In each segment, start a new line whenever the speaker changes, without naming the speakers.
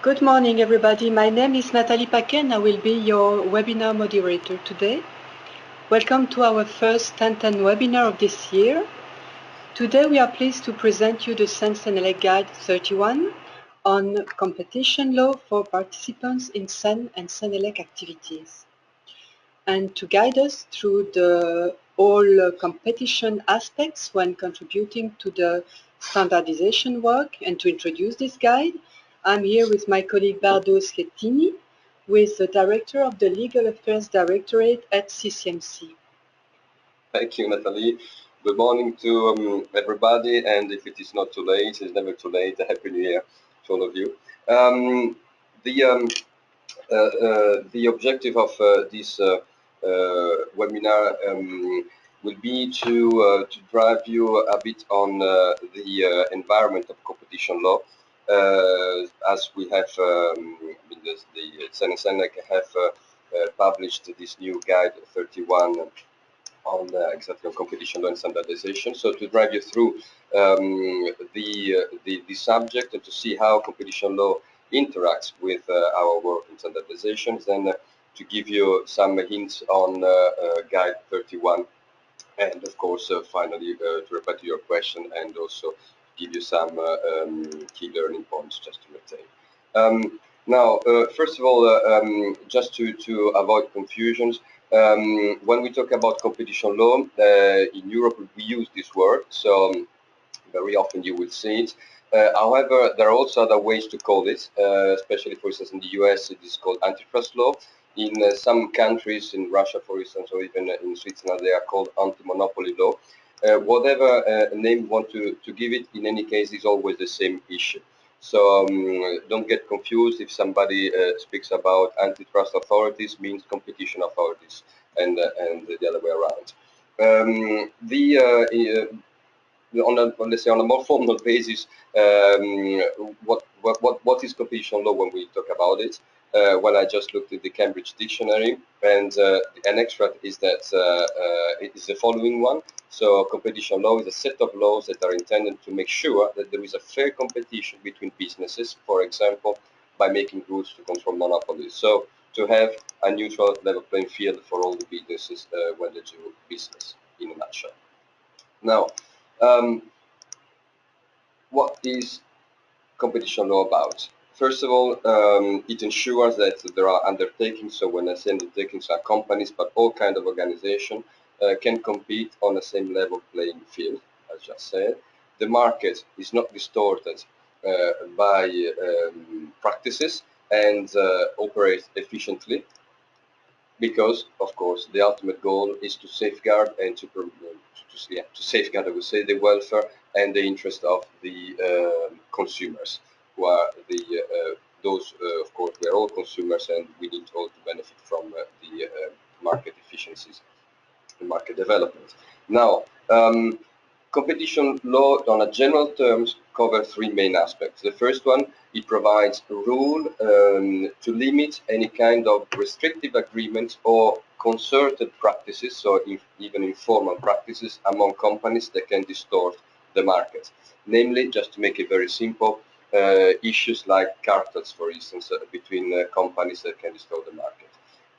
Good morning, everybody. My name is Nathalie Paquet and I will be your webinar moderator today. Welcome to our first 10-10 webinar of this year. Today we are pleased to present you the CEN-CENELEC Guide 31 on competition law for participants in CEN and CENELEC activities. And to guide us through all competition aspects when contributing to the standardization work and to introduce this guide, I'm here with my colleague Bardo Schettini, who is the Director of the Legal Affairs Directorate at CCMC.
Thank you, Nathalie. Good morning to everybody, and if it is not too late, it's never too late. A Happy New Year to all of you. The objective of this webinar will be to drive you a bit on the environment of competition law. As we have, the CEN and CENELEC have published this new Guide 31 on exactly on competition law and standardization. So to drive you through the subject and to see how competition law interacts with our work in standardization, then to give you some hints on Guide 31, and of course finally to reply to your question and also give you some key learning points just to retain. Now, first of all, just to avoid confusions, when we talk about competition law, in Europe we use this word, so very often you will see it. However, there are also other ways to call it, especially for instance in the US it is called antitrust law. In some countries, in Russia for instance, or even in Switzerland, they are called anti-monopoly law. Whatever name you want to give it, in any case is always the same issue. So don't get confused if somebody speaks about antitrust authorities means competition authorities, and the other way around. Let's say on a more formal basis, what is competition law when we talk about it? Well, I just looked at the Cambridge Dictionary, and an extract is that it is the following one. So competition law is a set of laws that are intended to make sure that there is a fair competition between businesses, for example, by making rules to control monopolies. So to have a neutral level playing field for all the businesses when they do business, in a nutshell. Now, what is competition law about? First of all, it ensures that there are undertakings, so when I say undertakings are companies, but all kinds of organizations can compete on the same level playing field, as just said. The market is not distorted by practices and operates efficiently, because, of course, the ultimate goal is to safeguard and to safeguard, I would say, the welfare and the interest of the consumers, who are those, of course, we are all consumers, and we need all to benefit from the market efficiencies and market development. Now, competition law, on a general terms, covers three main aspects. The first one, it provides a rule to limit any kind of restrictive agreements or concerted practices, so even informal practices among companies that can distort the market. Namely, just to make it very simple, issues like cartels, for instance, between companies that can distort the market.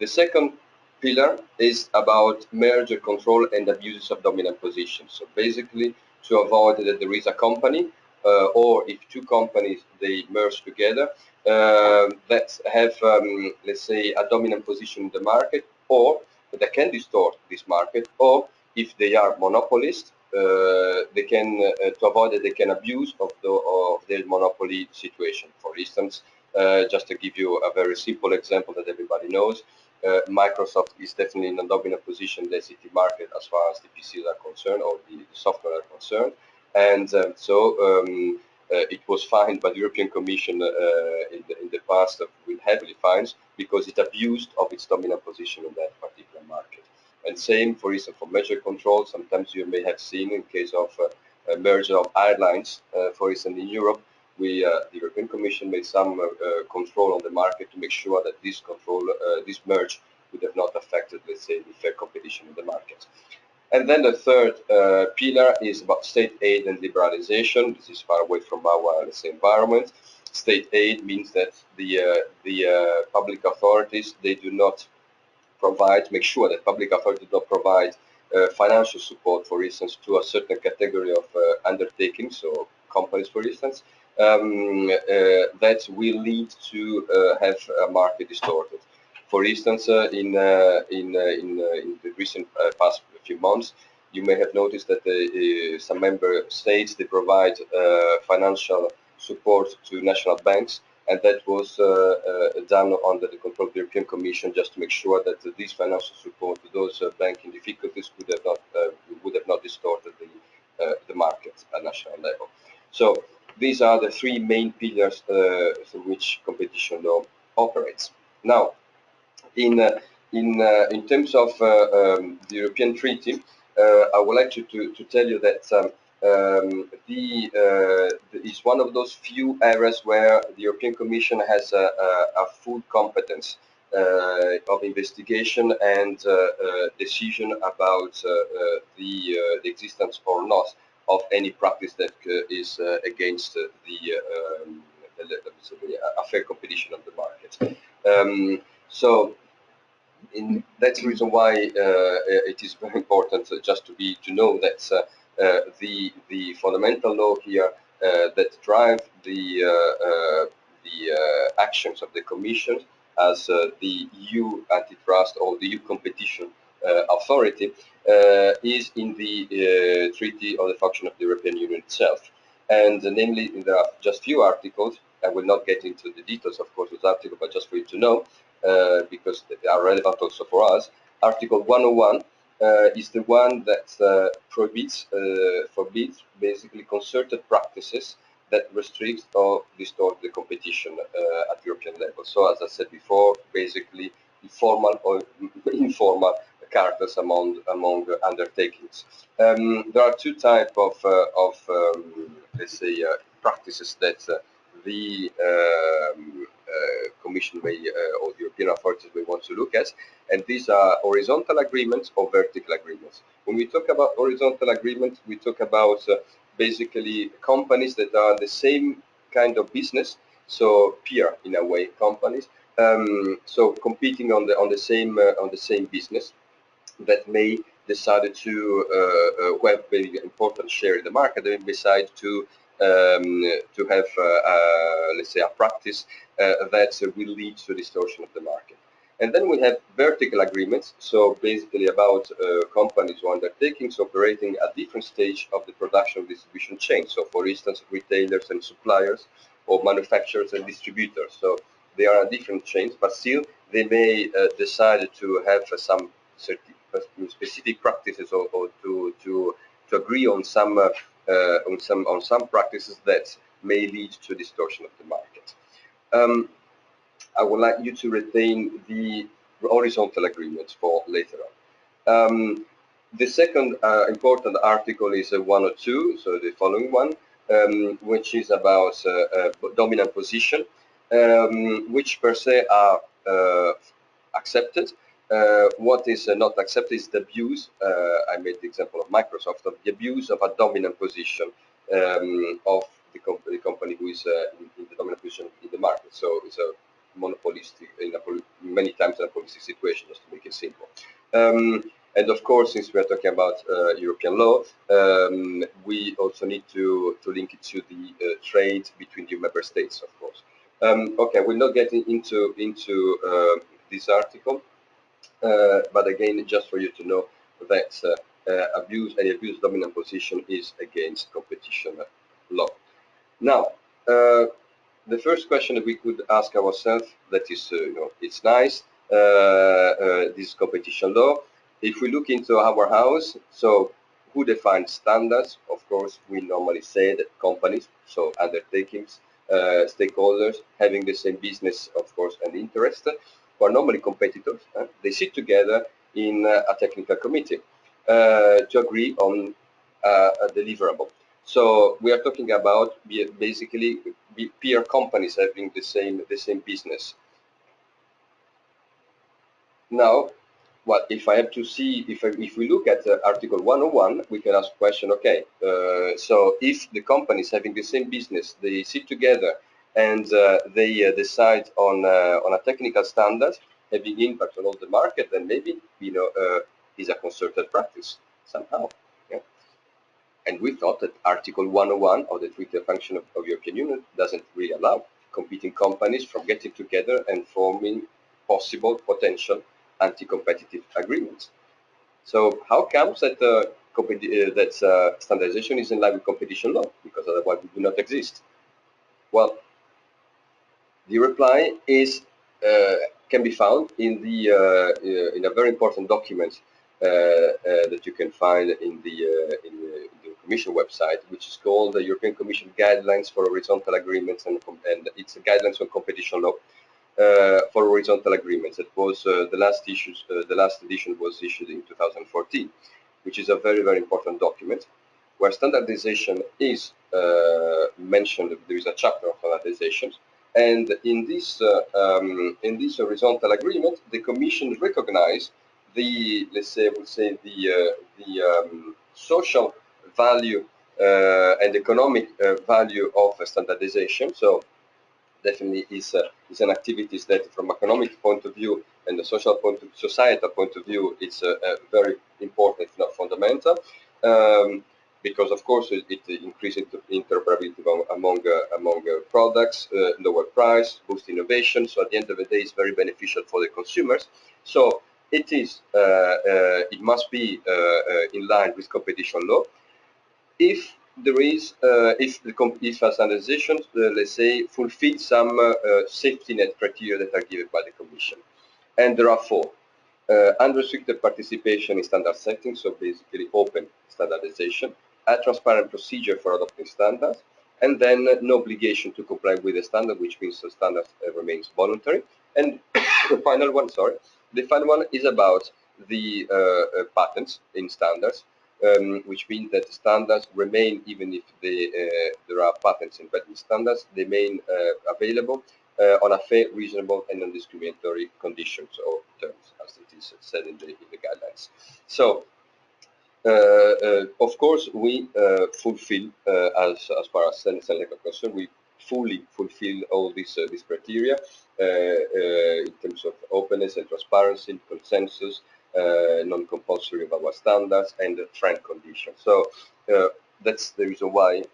The second pillar is about merger control and abuses of dominant position. So basically, to avoid that there is a company or if two companies they merge together that have, let's say, a dominant position in the market, or that can distort this market, or if they are monopolists, they can to avoid that they can abuse of their monopoly situation. For instance, just to give you a very simple example that everybody knows, Microsoft is definitely in a dominant position in the ICT market as far as the PCs are concerned, or the software are concerned, and it was fined by the European Commission in the past with heavily fines because it abused of its dominant position in that particular market. And same, for instance, for measure control. Sometimes you may have seen in case of a merger of airlines, for instance, in Europe, the European Commission made some control on the market to make sure that this control, this merge, would have not affected, let's say, the fair competition in the market. And then the third pillar is about state aid and liberalization. This is far away from our, let's say, environment. state aid means that the public authorities, they do not make sure that public authorities do not provide financial support, for instance, to a certain category of undertakings, so companies, for instance, that will lead to have a market distorted. For instance, in the recent past few months, you may have noticed that some member states, they provide financial support to national banks, and that was done under the control of the European Commission, just to make sure that this financial support to those banking difficulties would have not distorted the market at national level. So these are the three main pillars through which competition law operates. Now, in terms of the European Treaty, I would like to tell you that it's one of those few areas where the European Commission has a full competence of investigation and decision about the existence or not of any practice that is against a fair competition of the market. So that's the reason why it is very important just to know that the fundamental law here that drive the actions of the Commission as the EU antitrust or the EU competition authority is in the Treaty on the Function of the European Union itself. And namely, there are just few articles. I will not get into the details, of course, of the article, but just for you to know, because they are relevant also for us. Article 101 is the one that forbids basically concerted practices that restrict or distort the competition at European level. So, as I said before, basically formal or informal characters among undertakings. There are two types of let's say practices that the Commission may or the European authorities may want to look at, and these are horizontal agreements or vertical agreements. When we talk about horizontal agreements, we talk about basically companies that are the same kind of business, so peer in a way companies, so competing on the same business, that may decide to have very important share in the market. They decide to have let's say a practice that will lead to distortion of the market. And then we have vertical agreements, so basically about companies or undertakings operating at different stage of the production and distribution chain. So for instance, retailers and suppliers, or manufacturers and distributors. So they are at different chains, but still they may decide to have some specific practices or to agree on some practices that may lead to distortion of the market. I would like you to retain the horizontal agreements for later on. The second important article is 102, so the following one, which is about dominant position, which per se are accepted. What is not accepted is the abuse. I made the example of Microsoft, of the abuse of a dominant position of the company who is in the dominant position in the market. So it's a monopolistic, many times a monopolistic situation, just to make it simple. And of course, since we are talking about European law, we also need to link it to the trade between the member states, of course. Okay, we're not getting into this article, but again, just for you to know that any abuse of dominant position is against competition law. Now, the first question that we could ask ourselves, that is, it's nice, this competition law. If we look into our house, so who defines standards? Of course, we normally say that companies, so undertakings, stakeholders having the same business, of course, and interest, who are normally competitors. They sit together in a technical committee to agree on a deliverable. So we are talking about basically peer companies having the same business. Now, what if I have to see, if we look at Article 101, we can ask the question, okay, so if the companies having the same business, they sit together and they decide on a technical standard having impact on all the market, then maybe is a concerted practice somehow. Yeah? And we thought that Article 101 of the Treaty of Function of European Union doesn't really allow competing companies from getting together and forming possible potential anti-competitive agreements. So how comes that standardization is in line with competition law? Because otherwise it would not exist. Well, the reply is can be found in in a very important document that you can find in the Commission website, which is called the European Commission Guidelines for Horizontal Agreements, and it's a guidelines on competition law for horizontal agreements. It was the last edition was issued in 2014, which is a very, very important document where standardization is mentioned. There is a chapter of standardization. And in this horizontal agreement, the Commission recognized the, let's say, the social value and economic value of standardization. So definitely is an activity that, from economic point of view and the social point of societal point of view, it's very important, if not fundamental. Because of course it increases interoperability among products, lower price, boost innovation. So at the end of the day, it's very beneficial for the consumers. So it is, it must be in line with competition law. If there is, if a standardization, let's say, fulfills some safety net criteria that are given by the Commission, and there are four. Unrestricted participation in standard setting, so basically open standardization, a transparent procedure for adopting standards, and then no obligation to comply with the standard, which means the standard remains voluntary. And the final one, is about the patents in standards, which means that the standards remain, even if there are patents embedded in standards, they remain available on a fair, reasonable, and non-discriminatory conditions or terms, as it is said in the guidelines. So, of course, we fulfill, as far as CEN and CENELEC are concerned, we fully fulfill all these criteria in terms of openness and transparency, consensus, non-compulsory of our standards, and trend conditions. So that's the reason why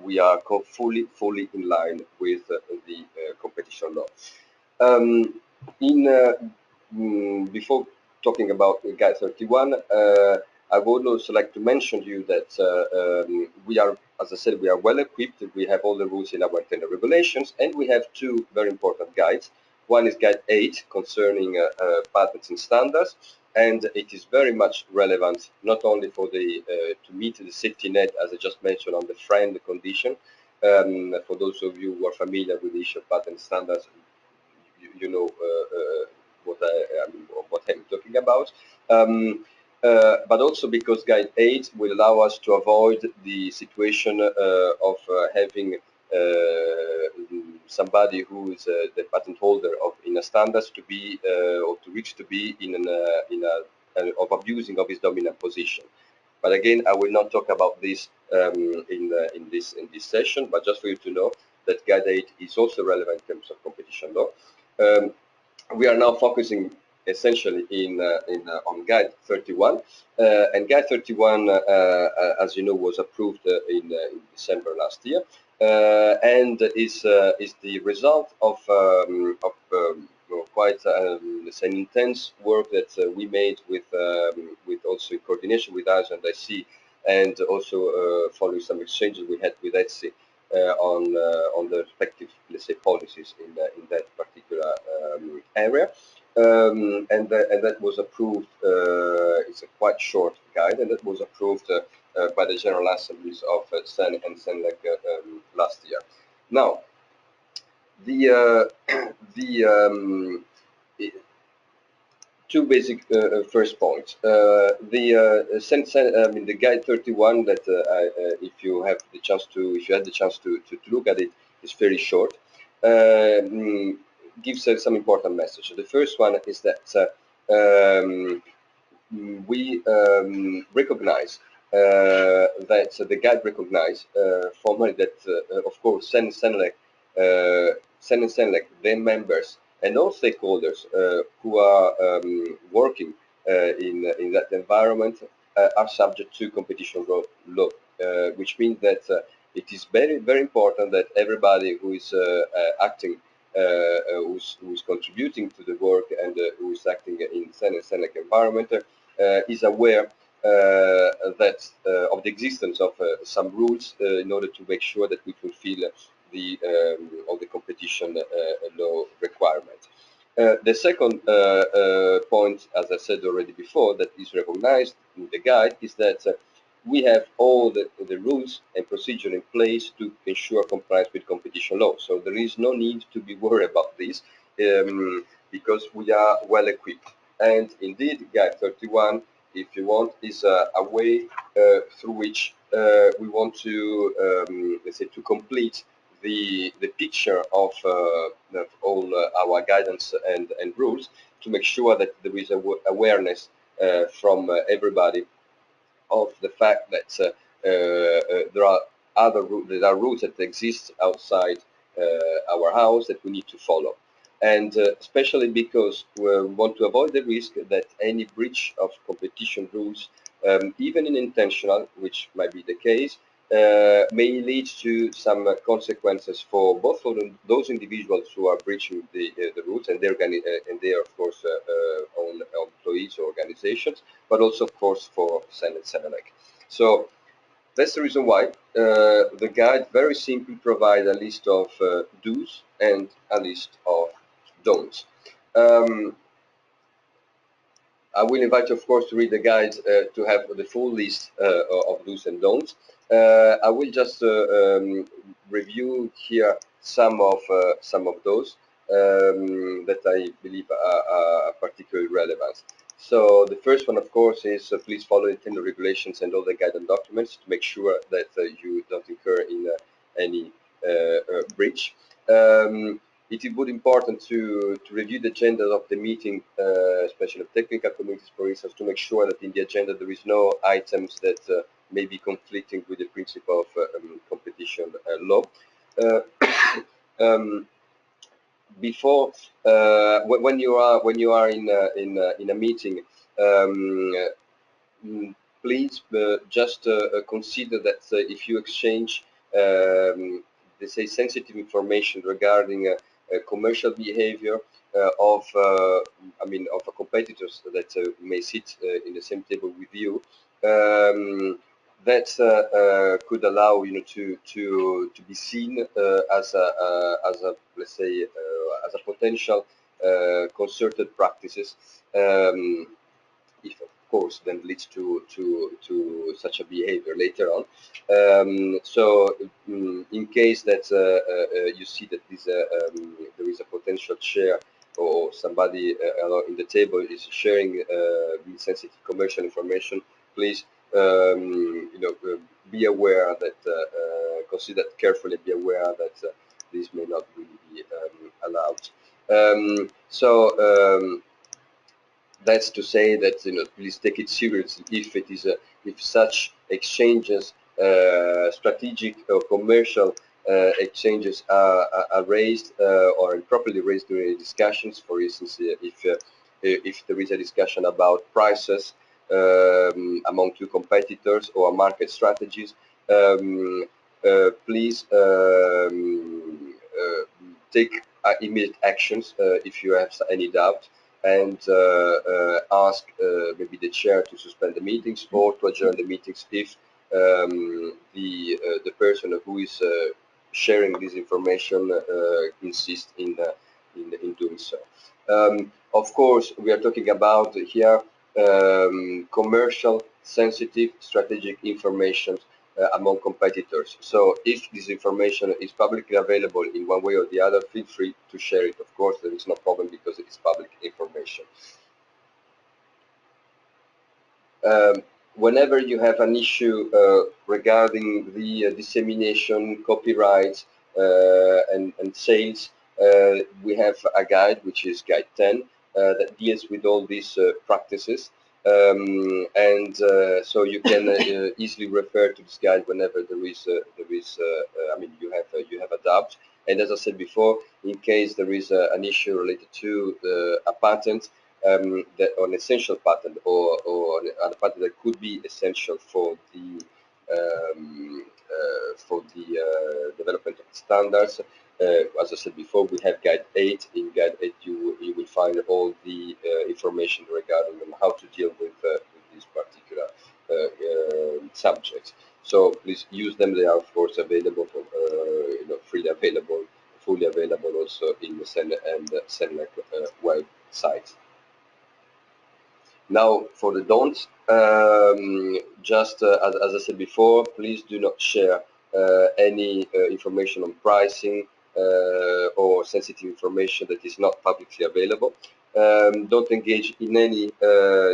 we are fully in line with the competition law. Before talking about Guide 31, I would also like to mention to you that we are, as I said, we are well equipped. We have all the rules in our tender regulations, and we have two very important guides. One is Guide 8 concerning patents and standards, and it is very much relevant not only for the to meet the safety net, as I just mentioned, on the friend condition. For those of you who are familiar with the issue of patent standards, you know what I'm talking about. But also because Guide 8 will allow us to avoid the situation of having somebody who is the patent holder in a standards to be or to reach to be of abusing of his dominant position. But again, I will not talk about this in this session. But just for you to know that Guide 8 is also relevant in terms of competition law. We are now focusing essentially on Guide 31, and Guide 31, as you know, was approved in December last year, and is the result of quite let's say an intense work that we made with also in coordination with us and IC, and also following some exchanges we had with ETSI on the respective, let's say, policies in that particular area. And that was approved. It's a quite short guide, and that was approved by the General Assemblies of CEN and CENELEC last year. Now, two basic first points. The Guide 31 that if you had the chance to look at it, is very short. Gives some important message. The first one is that we recognize that the guide recognize formally that of course CEN and CENELEC CEN and CENELEC, their members, and all stakeholders who are working in that environment are subject to competition law, which means that it is very, very important that everybody who is acting, who's contributing to the work and who is acting in CEN and CENELEC environment is aware of the existence of some rules in order to make sure that we fulfill the all the competition law requirements. The second point, as I said already before, that is recognized in the guide is that we have all the rules and procedure in place to ensure compliance with competition law. So there is no need to be worried about this because we are well equipped. And indeed, Guide 31, if you want, is a way through which we want to, let's say, to complete the picture of all our guidance and rules to make sure that there is awareness from everybody of the fact that there are rules that exist outside our house that we need to follow. And especially because we want to avoid the risk that any breach of competition rules, even intentional, which might be the case, may lead to some consequences for both of those individuals who are breaching the rules and their of course own employees or organizations, but also of course for CEN and CENELEC. So that's the reason why the guide very simply provides a list of do's and a list of don'ts. I will invite you, of course, to read the guide to have the full list of do's and don'ts. I will just review here some of those that I believe are particularly relevant. So the first one, of course, is please follow the tender regulations and all the guidance documents to make sure that you don't incur in any breach. It would be important to review the agenda of the meeting, especially of technical committees, for instance, to make sure that in the agenda there is no items that may be conflicting with the principle of competition law. Before, when you are in a meeting, please just consider that if you exchange, let's say, sensitive information regarding commercial behavior of competitors that may sit in the same table with you, that could allow to be seen as a let's say as a potential concerted practices. If of course then leads to such a behavior later on. So in case that you see that there is a potential share or somebody in the table is sharing sensitive commercial information, please be aware that consider carefully, be aware that this may not really be allowed. That's to say that please take it seriously if such exchanges, strategic or commercial exchanges are raised or improperly raised during discussions. For instance, if there is a discussion about prices among two competitors or market strategies, please take immediate actions if you have any doubt, and ask maybe the chair to suspend the meetings or to adjourn the meetings if the person who is sharing this information insists in doing so. Of course, we are talking about here commercial, sensitive, strategic information among competitors. So if this information is publicly available in one way or the other, feel free to share it. Of course, there is no problem because it is public information. Whenever you have an issue regarding the dissemination, copyright, and sales, we have a guide, which is Guide 10, that deals with all these practices. So you can easily refer to this guide whenever there is you have a doubt. And as I said before, in case there is an issue related to a patent, or an essential patent, or a patent that could be essential for the development of standards. As I said before, we have Guide 8. In Guide 8, you will find all the information regarding how to deal with these particular subjects. So please use them. They are of course available, for, freely available, fully available also in the CEN and CENELEC website. Now for the don'ts, just as I said before, please do not share any information on pricing or sensitive information that is not publicly available. Don't engage in any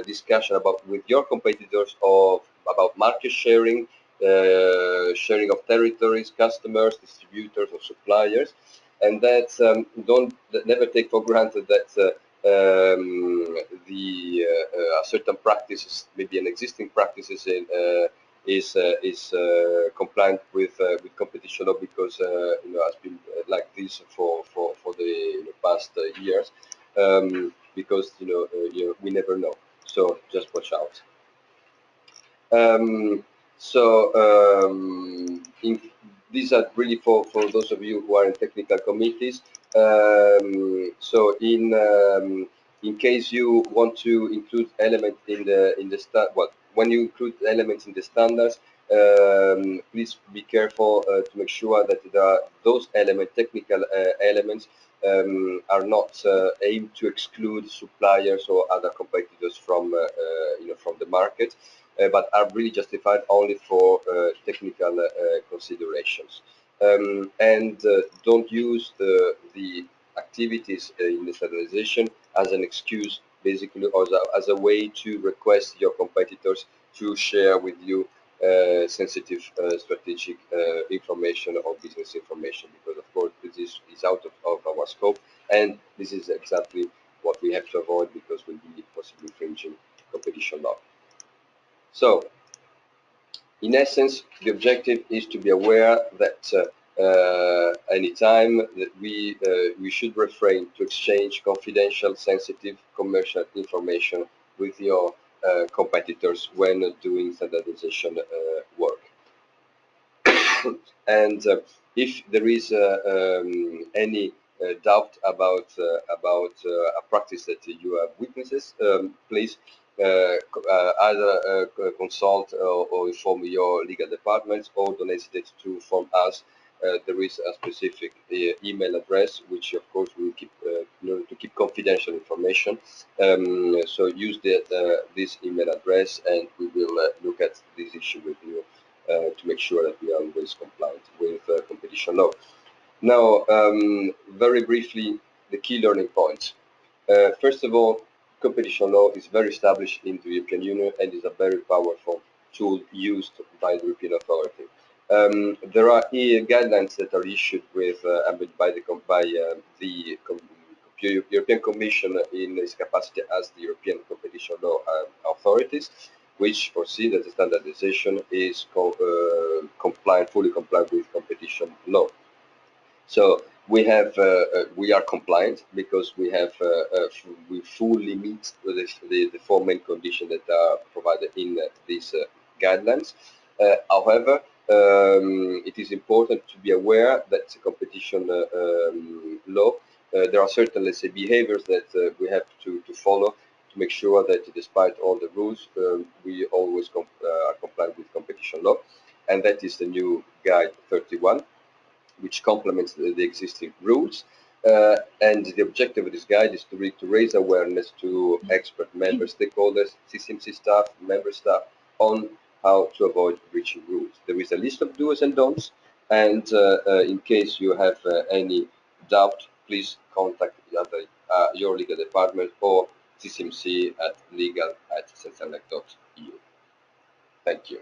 discussion with your competitors about market sharing, sharing of territories, customers, distributors, or suppliers, and that never take for granted that certain practices, maybe an existing practices is compliant with competition law, because has been like this for the past years, because we never know. So just watch out. These are really for those of you who are in technical committees. So in case you want to include elements in the when you include elements in the standards, please be careful to make sure that those technical elements, are not aimed to exclude suppliers or other competitors from from the market, but are really justified only for technical considerations. And don't use the activities in the standardization as an excuse, basically, or as a way to request your competitors to share with you sensitive strategic information or business information, because of course this is out of our scope, and this is exactly what we have to avoid, because we'll be possibly infringing competition law. So, in essence, the objective is to be aware that anytime that we should refrain to exchange confidential, sensitive commercial information with your competitors when doing standardization work. And if there is any doubt about a practice that you have witnesses, please either consult or inform your legal departments, or don't hesitate to inform us. There is a specific email address, which of course we will keep in order to keep confidential information. So use this email address, and we will look at this issue with you to make sure that we are always compliant with competition law. Now, very briefly, the key learning points. First of all, competition law is very established in the European Union and is a very powerful tool used by the European authority. There are guidelines that are issued by the European Commission in its capacity as the European competition law authorities, which foresee that the standardization is fully compliant with competition law. So we are compliant because we fully meet the four main conditions that are provided in these guidelines. However, it is important to be aware that competition law, there are certain, let's say, behaviors that we have to follow to make sure that despite all the rules, we always are compliant with competition law. And that is the new Guide 31, which complements the existing rules. And the objective of this guide is to raise awareness to expert member stakeholders, CCMC staff, member staff, on how to avoid breaching rules. There is a list of do's and don'ts, and in case you have any doubt, please contact your legal department or CCMC at legal@CEN-CENELEC.eu. Thank you.